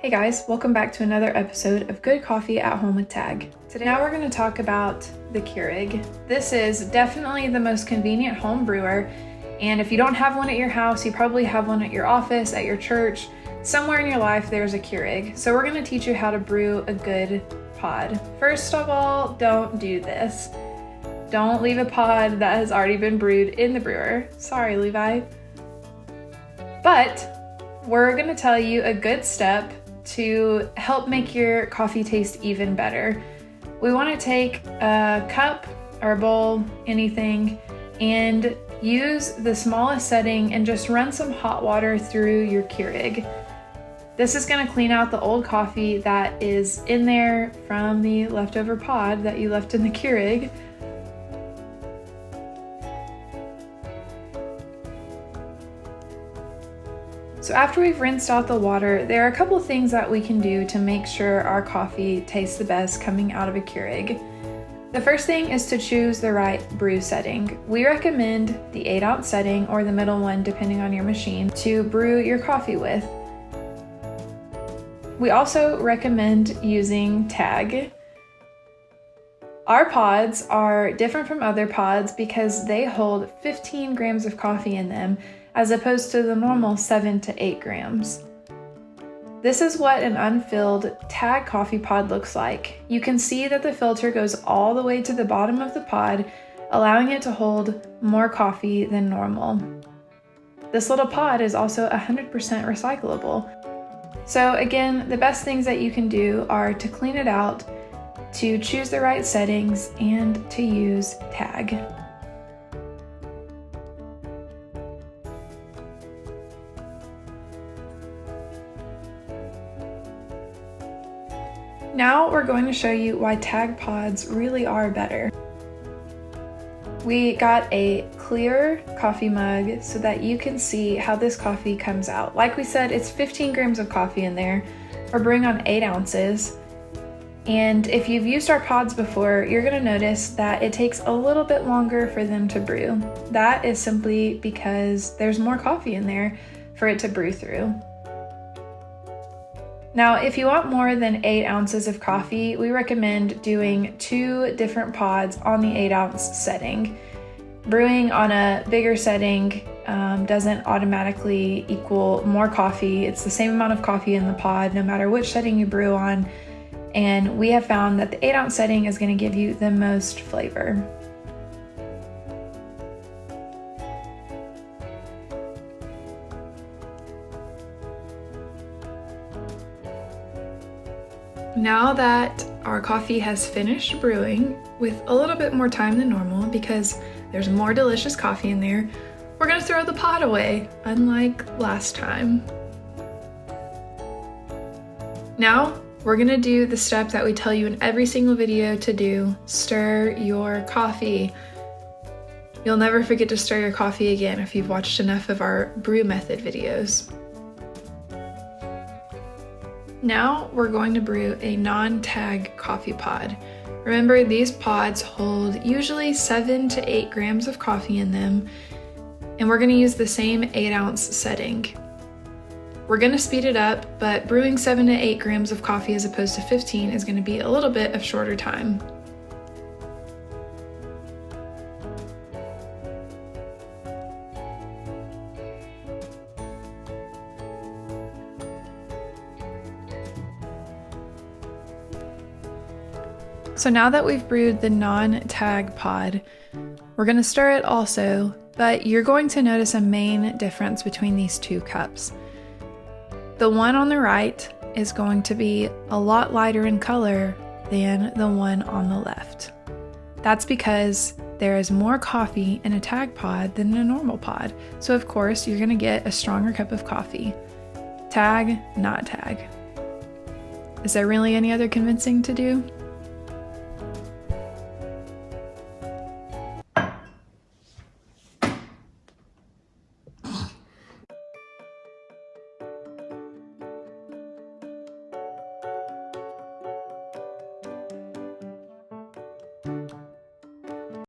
Hey guys, welcome back to another episode of Good Coffee at Home with Tag. Today we're going to talk about the Keurig. This is definitely the most convenient home brewer, and if you don't have one at your house, you probably have one at your office, at your church, somewhere in your life there's a Keurig. So we're going to teach you how to brew a good pod. First of all, don't do this. Don't leave a pod that has already been brewed in the brewer. Sorry, Levi. But we're going to tell you a good step to help make your coffee taste even better. We want to take a cup or a bowl, anything, and use the smallest setting and just run some hot water through your Keurig. This is going to clean out the old coffee that is in there from the leftover pod that you left in the Keurig. So after we've rinsed out the water, there are a couple things that we can do to make sure our coffee tastes the best coming out of a Keurig. The first thing is to choose the right brew setting. We recommend the 8-ounce setting or the middle one depending on your machine to brew your coffee with. We also recommend using Tag. Our pods are different from other pods because they hold 15 grams of coffee in them, as opposed to the normal 7 to 8 grams. This is what an unfilled Tag coffee pod looks like. You can see that the filter goes all the way to the bottom of the pod, allowing it to hold more coffee than normal. This little pod is also 100% recyclable. So again, the best things that you can do are to clean it out, to choose the right settings, and to use Tag. Now we're going to show you why Tag pods really are better. We got a clear coffee mug so that you can see how this coffee comes out. Like we said, it's 15 grams of coffee in there. We're brewing on 8 ounces. And if you've used our pods before, you're going to notice that it takes a little bit longer for them to brew. That is simply because there's more coffee in there for it to brew through. Now, if you want more than 8 ounces of coffee, we recommend doing 2 different pods on the 8-ounce setting. Brewing on a bigger setting doesn't automatically equal more coffee. It's the same amount of coffee in the pod, no matter which setting you brew on. And we have found that the 8-ounce setting is going to give you the most flavor. Now that our coffee has finished brewing with a little bit more time than normal because there's more delicious coffee in there, we're going to throw the pot away, unlike last time. Now we're going to do the step that we tell you in every single video to do: stir your coffee. You'll never forget to stir your coffee again if you've watched enough of our brew method videos. Now we're going to brew a non-Tag coffee pod. Remember, these pods hold usually 7 to 8 grams of coffee in them, and we're going to use the same 8-ounce setting. We're going to speed it up, but brewing 7 to 8 grams of coffee as opposed to 15 is going to be a little bit of shorter time. So now that we've brewed the non-Tag pod, we're going to stir it also, but you're going to notice a main difference between these 2 cups. The one on the right is going to be a lot lighter in color than the one on the left. That's because there is more coffee in a Tag pod than in a normal pod, so of course you're going to get a stronger cup of coffee. Tag, not Tag. Is there really any other convincing to do?